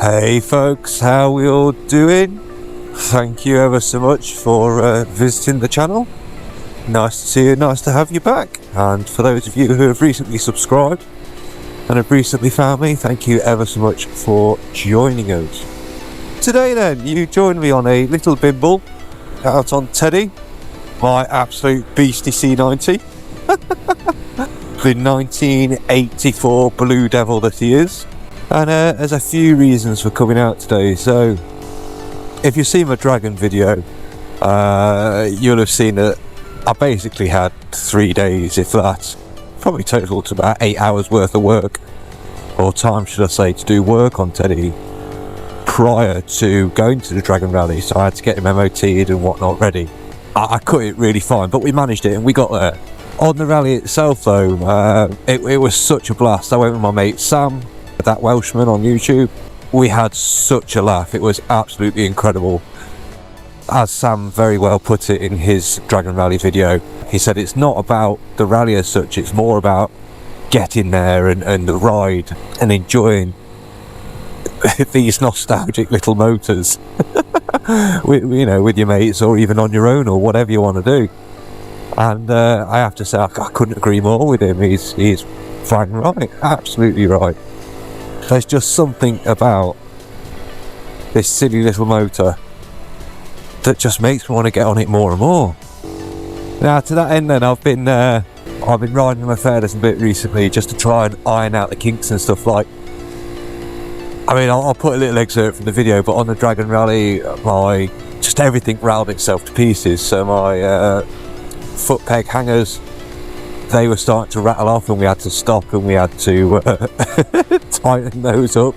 Hey folks, how we all doing? Thank you ever so much for visiting the channel. Nice to see you, nice to have you back. And for those of you who have recently subscribed and have recently found me, thank you ever so much for joining us. Today then, you join me on a little bimble out on Teddy, my absolute beastie C90. The 1984 Blue Devil that he is. And there's a few reasons for coming out today. So if you've seen my Dragon video, you'll have seen that I basically had 3 days, if that, probably total to about 8 hours worth of work, or time should I say, to do work on Teddy prior to going to the Dragon Rally. So I had to get him MOT'd and whatnot ready. I cut it really fine, but we managed it and we got there. On the rally itself though, it was such a blast. I went with my mate Sam, that Welshman on YouTube. We had such a laugh. It was absolutely incredible. As Sam very well put it in his Dragon Rally video, he said it's not about the rally as such, it's more about getting there and the ride and enjoying these nostalgic little motors with your mates, or even on your own, or whatever you want to do. And I have to say, I couldn't agree more with him. He's fine right, absolutely right. There's just something about this silly little motor that just makes me want to get on it more and more. Now, to that end then, I've been riding my fairness a bit recently, just to try and iron out the kinks and stuff. Like, I mean, I'll put a little excerpt from the video, but on the Dragon Rally, just everything railed itself to pieces. So my foot peg hangers, they were starting to rattle off, and we had to stop and we had to tighten those up.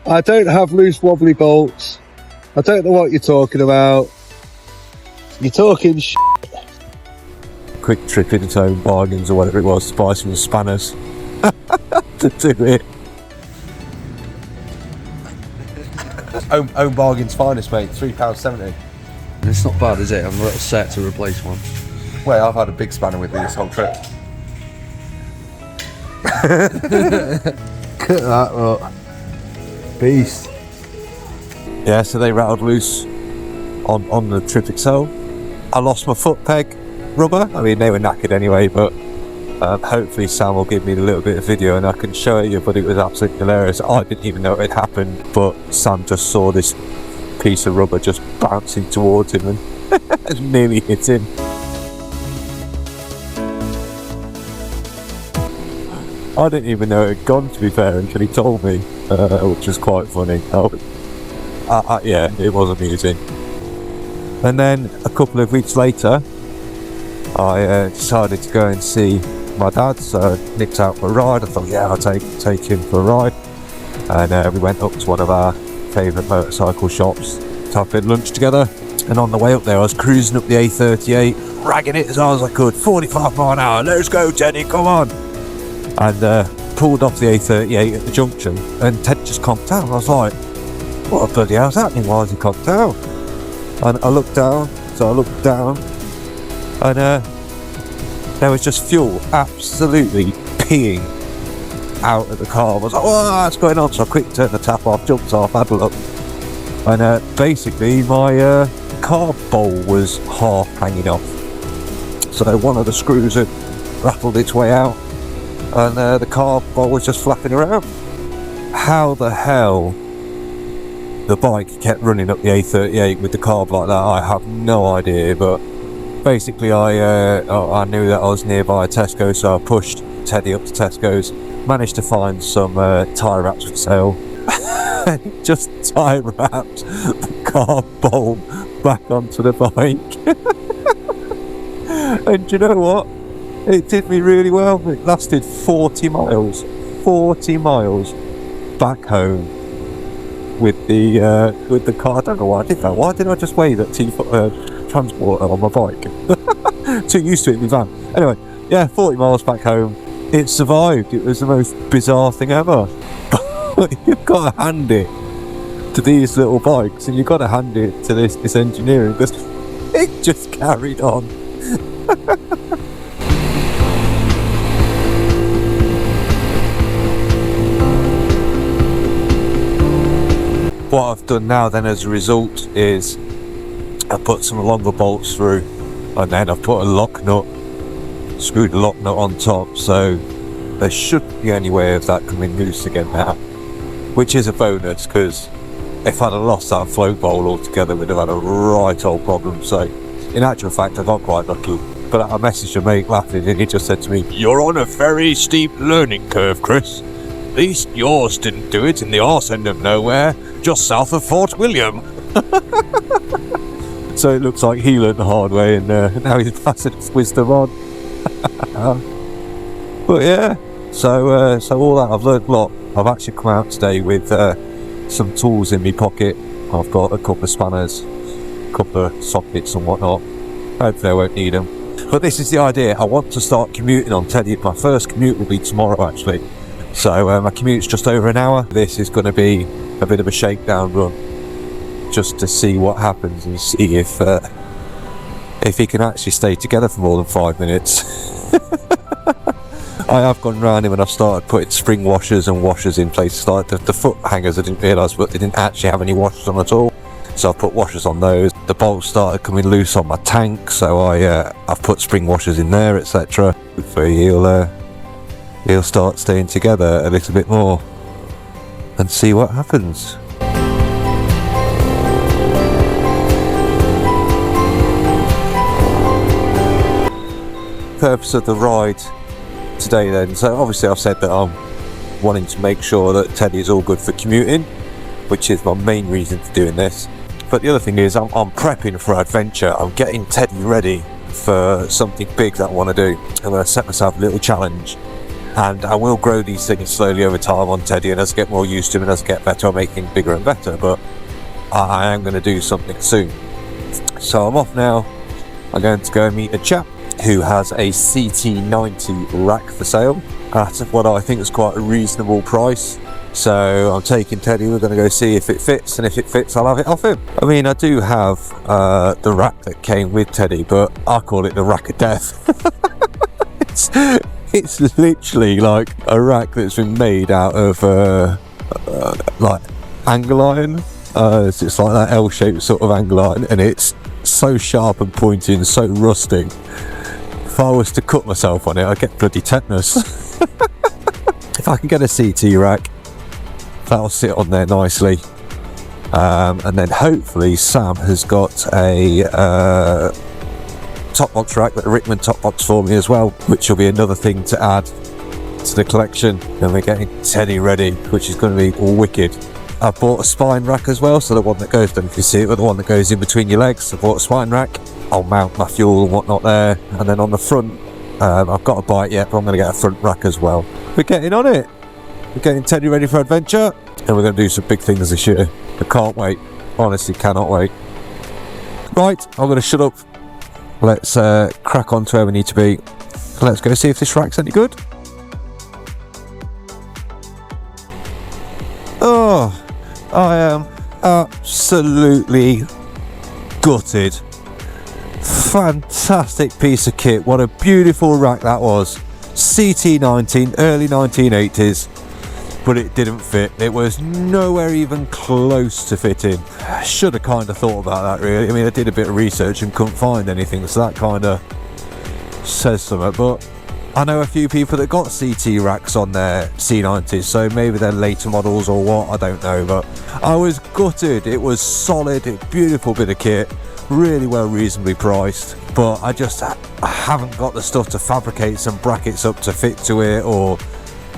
I don't have loose wobbly bolts. I don't know what you're talking about. You're talking shit. Quick trip into Home Bargains or whatever it was to buy some spanners to do it. Home Bargains finest, mate. £3.70. It's not bad, is it? I'm a little set to replace one. Well, I've had a big spanner with me this whole trip. Look at that, look. Beast. Yeah, so they rattled loose on the trip itself. I lost my foot peg rubber. I mean, they were knackered anyway, but hopefully Sam will give me a little bit of video and I can show it you, but it was absolutely hilarious. I didn't even know it had happened, but Sam just saw this piece of rubber just bouncing towards him and nearly hit him. I didn't even know it had gone, to be fair, until he told me, which was quite funny. Yeah, it was amusing. And then a couple of weeks later, I decided to go and see my dad, so I nipped out for a ride. I thought, yeah, I'll take him for a ride. And we went up to one of our favourite motorcycle shops to have a bit of lunch together. And on the way up there, I was cruising up the A38, ragging it as hard as I could, 45 mile an hour, let's go Teddy, come on! And pulled off the A38 at the junction, and Ted just conked out. I was like, what the bloody hell's happening? Why has he conked out? And I looked down, and there was just fuel absolutely peeing out of the car. I was like, what's going on? So I quick turned the tap off, jumped off, had a look, and basically my carb bowl was half hanging off. So one of the screws had rattled its way out, and the carb bowl was just flapping around. How the hell the bike kept running up the A38 with the carb like that, I have no idea, but basically I knew that I was nearby a Tesco, so I pushed Teddy up to Tesco's, managed to find some tyre wraps for sale, and just tyre wrapped the carb bowl back onto the bike. And do you know what? It did me really well. It lasted 40 miles back home with the car. I don't know why I did that. Why did I just wave at transporter on my bike? Too used to it in my van. Anyway, yeah, 40 miles back home. It survived. It was the most bizarre thing ever. But you've got to hand it to these little bikes, and you've got to hand it to this engineering, because it just carried on. What I've done now then as a result is I put some longer bolts through, and then I've put a lock nut, screwed the lock nut on top, so there shouldn't be any way of that coming loose again now, which is a bonus, because if I'd have lost that float bowl altogether, we'd have had a right old problem. So in actual fact, I got quite lucky. But I messaged a mate laughing, and he just said to me, "You're on a very steep learning curve, Chris. At least yours didn't do it in the arse end of nowhere, just south of Fort William." So it looks like he learned the hard way, and now he's passing his wisdom on. But yeah, so all that, I've learned a lot. I've actually come out today with some tools in my pocket. I've got a couple of spanners, a couple of sockets and whatnot. Hopefully I won't need them. But this is the idea. I want to start commuting on Teddy. My first commute will be tomorrow, actually. So my commute's just over an hour. This is going to be a bit of a shakedown run, just to see what happens and see if he can actually stay together for more than 5 minutes. I have gone round him and I've started putting spring washers and washers in place. Like the foot hangers, I didn't realise, but they didn't actually have any washers on at all. So I've put washers on those. The bolts started coming loose on my tank, so I've put spring washers in there, etc. Hopefully he'll start staying together a little bit more and see what happens. Purpose of the ride today then, so obviously I've said that I'm wanting to make sure that Teddy is all good for commuting, which is my main reason for doing this. But the other thing is I'm prepping for adventure. I'm getting Teddy ready for something big that I want to do. I'm going to set myself a little challenge, and I will grow these things slowly over time on Teddy, and as I get more used to him and as I get better, I'll make things bigger and better. But I am going to do something soon. So I'm off now. I'm going to go meet a chap who has a CT90 rack for sale at what I think is quite a reasonable price. So I'm taking Teddy, we're going to go see if it fits, and if it fits I'll have it off him. I mean, I do have the rack that came with Teddy, but I call it the rack of death. it's literally like a rack that's been made out of like angle iron. It's just like that L-shaped sort of angle iron, and it's so sharp and pointy and so rusty. If I was to cut myself on it, I'd get bloody tetanus. If I can get a CT rack, that'll sit on there nicely. And then hopefully Sam has got a top box rack, that Rickman top box for me as well, which will be another thing to add to the collection. And we're getting Teddy ready, which is going to be wicked. I've bought a spine rack as well, so the one that goes, don't know if you see it, but the one that goes in between your legs. I bought a spine rack. I'll mount my fuel and whatnot there, and then on the front, I've got a bite yet, but I'm going to get a front rack as well. We're getting on it. We're getting Teddy ready for adventure, and we're going to do some big things this year. I can't wait. Honestly, cannot wait. Right, I'm going to shut up. Let's crack on to where we need to be. Let's go see if this rack's any good. Oh, I am absolutely gutted. Fantastic piece of kit. What a beautiful rack that was. CT90, early 1980s, but it didn't fit. It was nowhere even close to fitting. Should have kind of thought about that, really. I mean, I did a bit of research and couldn't find anything, so that kind of says something. But I know a few people that got CT racks on their C90s, so maybe they're later models or what, I don't know. But I was gutted. It was solid, a beautiful bit of kit, really well reasonably priced, but I haven't got the stuff to fabricate some brackets up to fit to it, or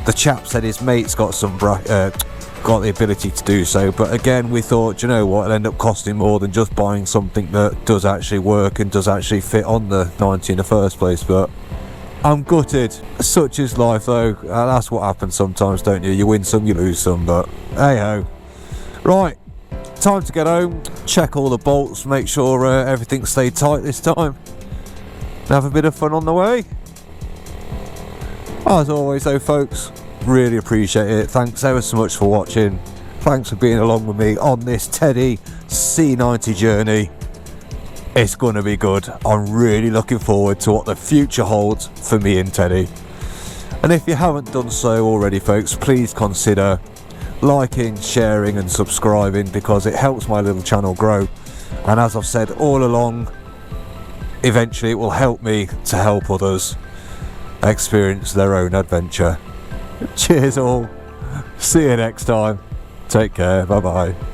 the chap said his mate's got some got the ability to do so. But again, we thought, you know what, it'll end up costing more than just buying something that does actually work and does actually fit on the 90 in the first place. But I'm gutted. Such is life, though. That's what happens sometimes, don't you? You win some, you lose some, but hey ho. Right, time to get home, check all the bolts, make sure everything stayed tight this time, and have a bit of fun on the way. As always though, folks, really appreciate it. Thanks ever so much for watching. Thanks for being along with me on this Teddy C90 journey. It's going to be good. I'm really looking forward to what the future holds for me and Teddy. And if you haven't done so already, folks, please consider liking, sharing and subscribing, because it helps my little channel grow. And as I've said all along, eventually it will help me to help others experience their own adventure. Cheers all. See you next time. Take care. Bye bye.